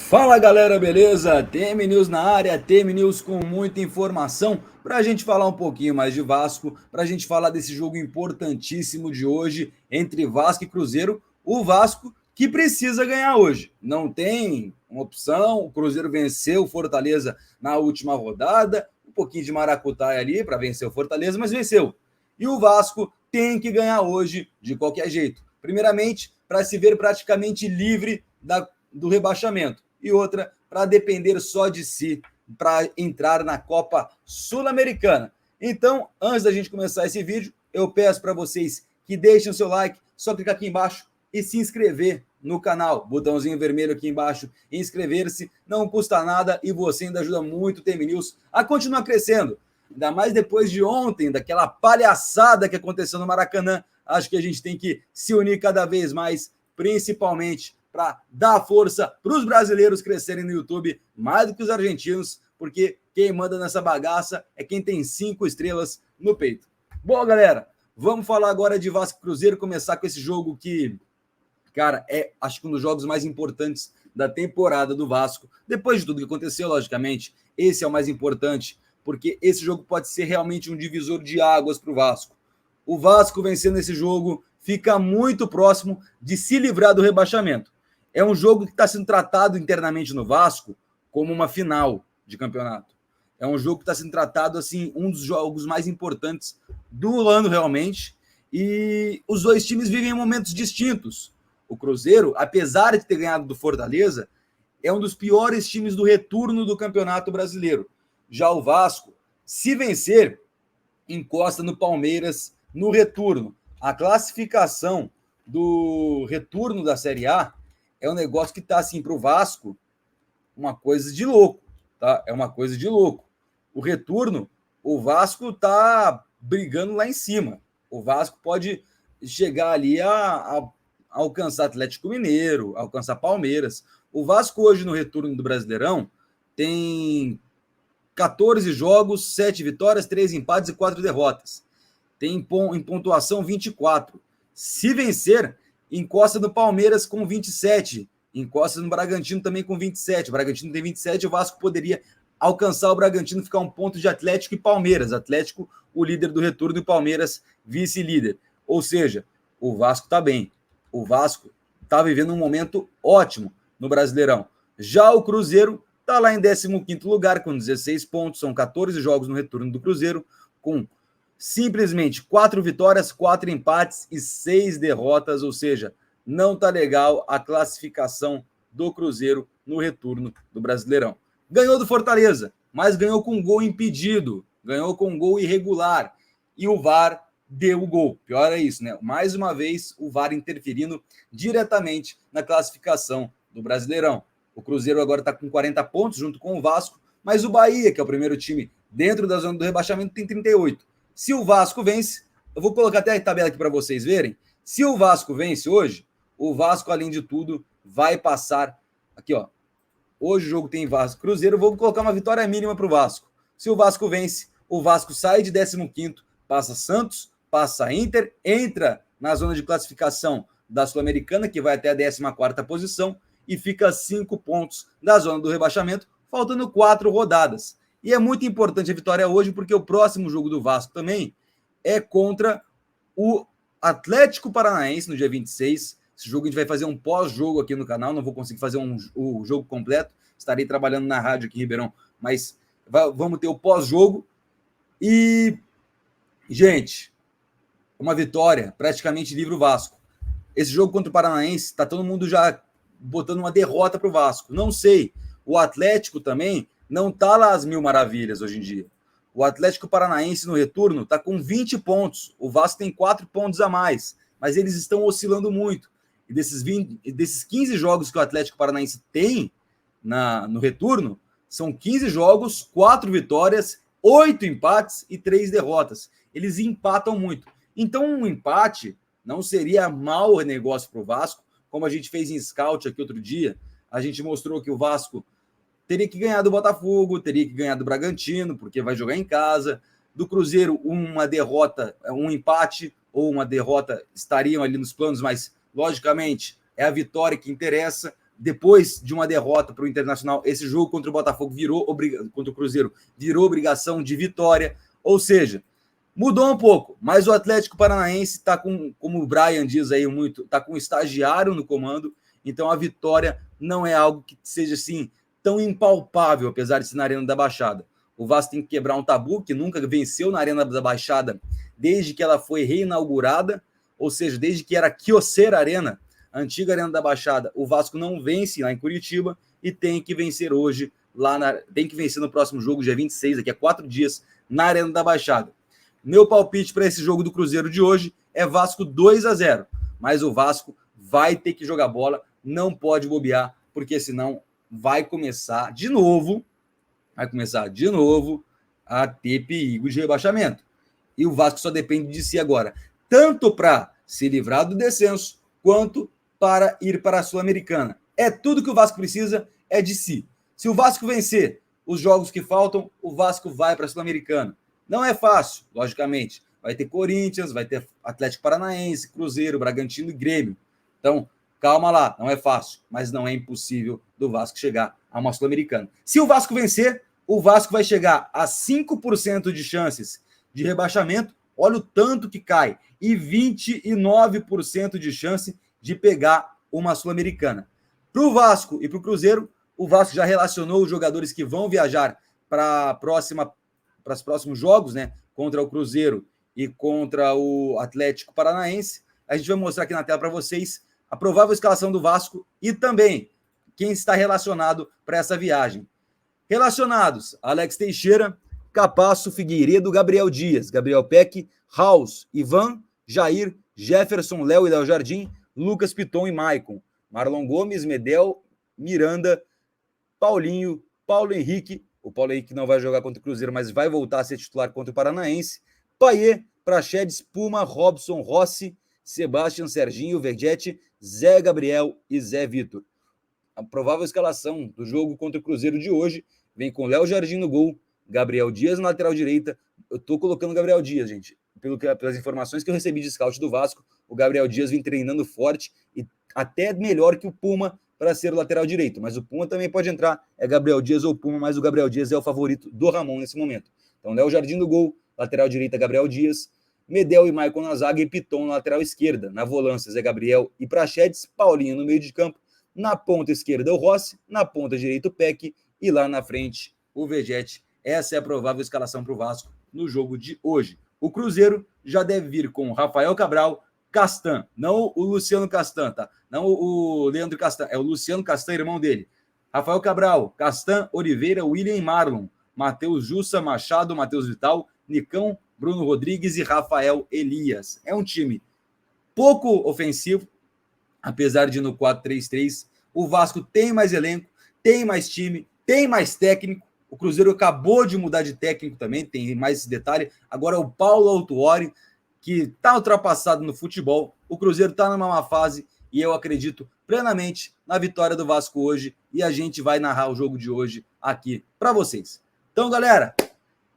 Fala galera, beleza? TM News na área, TM News com muita informação para a gente falar um pouquinho mais de Vasco, para a gente falar desse jogo importantíssimo de hoje entre Vasco e Cruzeiro. O Vasco que precisa ganhar hoje, não tem uma opção. O Cruzeiro venceu o Fortaleza na última rodada, um pouquinho de maracutaia ali para vencer o Fortaleza, mas venceu. E o Vasco tem que ganhar hoje de qualquer jeito. Primeiramente, para se ver praticamente livre do rebaixamento. E outra, para depender só de si, para entrar na Copa Sul-Americana. Então, antes da gente começar esse vídeo, eu peço para vocês que deixem o seu like, só clicar aqui embaixo e se inscrever no canal. Botãozinho vermelho aqui embaixo, inscrever-se, não custa nada e você ainda ajuda muito o TM News a continuar crescendo. Ainda mais depois de ontem, daquela palhaçada que aconteceu no Maracanã. Acho que a gente tem que se unir cada vez mais, principalmente para dar força para os brasileiros crescerem no YouTube mais do que os argentinos, porque quem manda nessa bagaça é quem tem 5 estrelas no peito. Bom, galera, vamos falar agora de Vasco Cruzeiro, começar com esse jogo que, cara, é acho que um dos jogos mais importantes da temporada do Vasco. Depois de tudo que aconteceu, logicamente, esse é o mais importante, porque esse jogo pode ser realmente um divisor de águas para o Vasco. O Vasco vencendo esse jogo fica muito próximo de se livrar do rebaixamento. É um jogo que está sendo tratado internamente no Vasco como uma final de campeonato. É um jogo que está sendo tratado assim, um dos jogos mais importantes do ano realmente. E os dois times vivem em momentos distintos. O Cruzeiro, apesar de ter ganhado do Fortaleza, é um dos piores times do retorno do Campeonato Brasileiro. Já o Vasco, se vencer, encosta no Palmeiras no retorno. A classificação do retorno da Série A é um negócio que está assim para o Vasco uma coisa de louco, tá? É uma coisa de louco. O retorno, o Vasco tá brigando lá em cima. O Vasco pode chegar ali a alcançar Atlético Mineiro, alcançar Palmeiras. O Vasco hoje no retorno do Brasileirão tem 14 jogos, 7 vitórias, 3 empates e 4 derrotas. Tem em pontuação 24. Se vencer, encosta no Palmeiras com 27, encosta no Bragantino também com 27. O Bragantino tem 27, o Vasco poderia alcançar o Bragantino, ficar um ponto de Atlético e Palmeiras. Atlético, o líder do retorno, e Palmeiras, vice-líder. Ou seja, o Vasco está bem. O Vasco está vivendo um momento ótimo no Brasileirão. Já o Cruzeiro está lá em 15º lugar, com 16 pontos. São 14 jogos no retorno do Cruzeiro, com simplesmente 4 vitórias, 4 empates e 6 derrotas, ou seja, não está legal a classificação do Cruzeiro no retorno do Brasileirão. Ganhou do Fortaleza, mas ganhou com gol impedido, ganhou com gol irregular, e o VAR deu o gol. Pior é isso, né? Mais uma vez, o VAR interferindo diretamente na classificação do Brasileirão. O Cruzeiro agora está com 40 pontos, junto com o Vasco, mas o Bahia, que é o primeiro time dentro da zona do rebaixamento, tem 38. Se o Vasco vence, eu vou colocar até a tabela aqui para vocês verem. Se o Vasco vence hoje, o Vasco, além de tudo, vai passar. Aqui, ó. Hoje o jogo tem Vasco Cruzeiro. Vou colocar uma vitória mínima para o Vasco. Se o Vasco vence, o Vasco sai de 15º, passa Santos, passa Inter, entra na zona de classificação da Sul-Americana, que vai até a 14ª posição, e fica a 5 pontos da zona do rebaixamento, faltando 4 rodadas. E é muito importante a vitória hoje, porque o próximo jogo do Vasco também é contra o Atlético Paranaense no dia 26. Esse jogo a gente vai fazer um pós-jogo aqui no canal, não vou conseguir fazer o jogo completo, estarei trabalhando na rádio aqui em Ribeirão, mas vamos ter o pós-jogo. E, gente, uma vitória praticamente livra o Vasco. Esse jogo contra o Paranaense, está todo mundo já botando uma derrota para o Vasco. Não sei, o Atlético também não está lá às mil maravilhas hoje em dia. O Atlético Paranaense no retorno está com 20 pontos. O Vasco tem 4 pontos a mais, mas eles estão oscilando muito. E desses 15 jogos que o Atlético Paranaense tem no retorno, são 15 jogos, 4 vitórias, 8 empates e 3 derrotas. Eles empatam muito. Então, um empate não seria mau negócio para o Vasco, como a gente fez em scout aqui outro dia. A gente mostrou que o Vasco teria que ganhar do Botafogo, teria que ganhar do Bragantino, porque vai jogar em casa. Do Cruzeiro, uma derrota, um empate ou uma derrota estariam ali nos planos, mas, logicamente, é a vitória que interessa. depois de uma derrota para o Internacional, esse jogo contra o Botafogo contra o Cruzeiro virou obrigação de vitória, ou seja, mudou um pouco, mas o Atlético Paranaense está com, como o Brian diz aí muito, está com um estagiário no comando, então a vitória não é algo que seja assim tão impalpável, apesar de ser na Arena da Baixada. O Vasco tem que quebrar um tabu, que nunca venceu na Arena da Baixada desde que ela foi reinaugurada, ou seja, desde que era Kyocera Arena, a antiga Arena da Baixada, o Vasco não vence lá em Curitiba e tem que vencer hoje, tem que vencer no próximo jogo, dia 26, daqui a 4 dias, na Arena da Baixada. Meu palpite para esse jogo do Cruzeiro de hoje é Vasco 2-0, mas o Vasco vai ter que jogar bola, não pode bobear, porque senão vai começar de novo a ter perigo de rebaixamento. E o Vasco só depende de si agora, tanto para se livrar do descenso, quanto para ir para a Sul-Americana. É tudo que o Vasco precisa, é de si. Se o Vasco vencer os jogos que faltam, o Vasco vai para a Sul-Americana. Não é fácil, logicamente. Vai ter Corinthians, vai ter Atlético Paranaense, Cruzeiro, Bragantino e Grêmio. Então, calma lá, não é fácil, mas não é impossível do Vasco chegar a uma Sul-Americana. Se o Vasco vencer, o Vasco vai chegar a 5% de chances de rebaixamento, olha o tanto que cai, e 29% de chance de pegar uma Sul-Americana. Para o Vasco e para o Cruzeiro, o Vasco já relacionou os jogadores que vão viajar para os próximos jogos, né? Contra o Cruzeiro e contra o Atlético Paranaense. A gente vai mostrar aqui na tela para vocês a provável escalação do Vasco e também quem está relacionado para essa viagem. Relacionados: Alex Teixeira, Capasso, Figueiredo, Gabriel Dias, Gabriel Peck, Raus, Ivan, Jair, Jefferson, Léo e Léo Jardim, Lucas Piton e Maicon, Marlon Gomes, Medel, Miranda, Paulinho, Paulo Henrique. O Paulo Henrique não vai jogar contra o Cruzeiro, mas vai voltar a ser titular contra o Paranaense. Paier, Praxedes, Puma, Robson, Rossi, Sebastião, Serginho, Vergete, Zé Gabriel e Zé Vitor. A provável escalação do jogo contra o Cruzeiro de hoje vem com Léo Jardim no gol, Gabriel Dias na lateral direita. Eu tô colocando o Gabriel Dias, gente. Pelas informações que eu recebi de scout do Vasco, o Gabriel Dias vem treinando forte e até melhor que o Puma para ser o lateral direito. Mas o Puma também pode entrar, é Gabriel Dias ou Puma, mas o Gabriel Dias é o favorito do Ramon nesse momento. Então, Léo Jardim no gol, lateral direita, Gabriel Dias, Medel e Maicon na zaga e Piton na lateral esquerda. Na volância, Zé Gabriel e Praxedes, Paulinho no meio de campo, na ponta esquerda o Rossi, na ponta direita o Peck e lá na frente o Vegete. Essa é a provável escalação para o Vasco no jogo de hoje. O Cruzeiro já deve vir com Rafael Cabral, Castan, não o Luciano Castan, tá? Não o Leandro Castan, é o Luciano Castan, irmão dele. Rafael Cabral, Castan, Oliveira, William e Marlon, Matheus Jussa, Machado, Matheus Vital, Nicão, Bruno Rodrigues e Rafael Elias. É um time pouco ofensivo, apesar de no 4-3-3, o Vasco tem mais elenco, tem mais time, tem mais técnico. O Cruzeiro acabou de mudar de técnico também, tem mais esse detalhe. Agora é o Paulo Autuori, que está ultrapassado no futebol. O Cruzeiro está numa má fase e eu acredito plenamente na vitória do Vasco hoje. E a gente vai narrar o jogo de hoje aqui para vocês. Então, galera,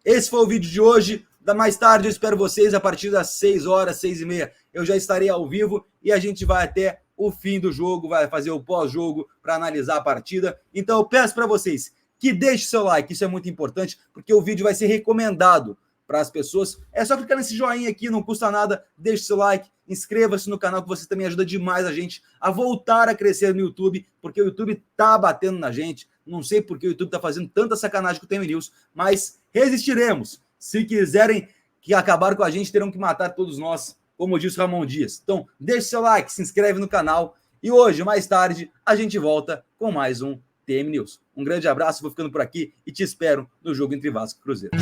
esse foi o vídeo de hoje. Mais tarde eu espero vocês a partir das 6 horas, 6h30. Eu já estarei ao vivo e a gente vai até o fim do jogo, vai fazer o pós-jogo para analisar a partida. Então eu peço para vocês que deixem seu like, isso é muito importante, porque o vídeo vai ser recomendado para as pessoas. É só clicar nesse joinha aqui, não custa nada, deixe seu like, inscreva-se no canal, que você também ajuda demais a gente a voltar a crescer no YouTube, porque o YouTube tá batendo na gente. Não sei porque o YouTube tá fazendo tanta sacanagem com o TM News, mas resistiremos. Se quiserem que acabar com a gente, terão que matar todos nós, como disse o Ramon Dias. Então, deixe seu like, se inscreve no canal. E hoje, mais tarde, a gente volta com mais um TM News. Um grande abraço, vou ficando por aqui e te espero no jogo entre Vasco e Cruzeiro.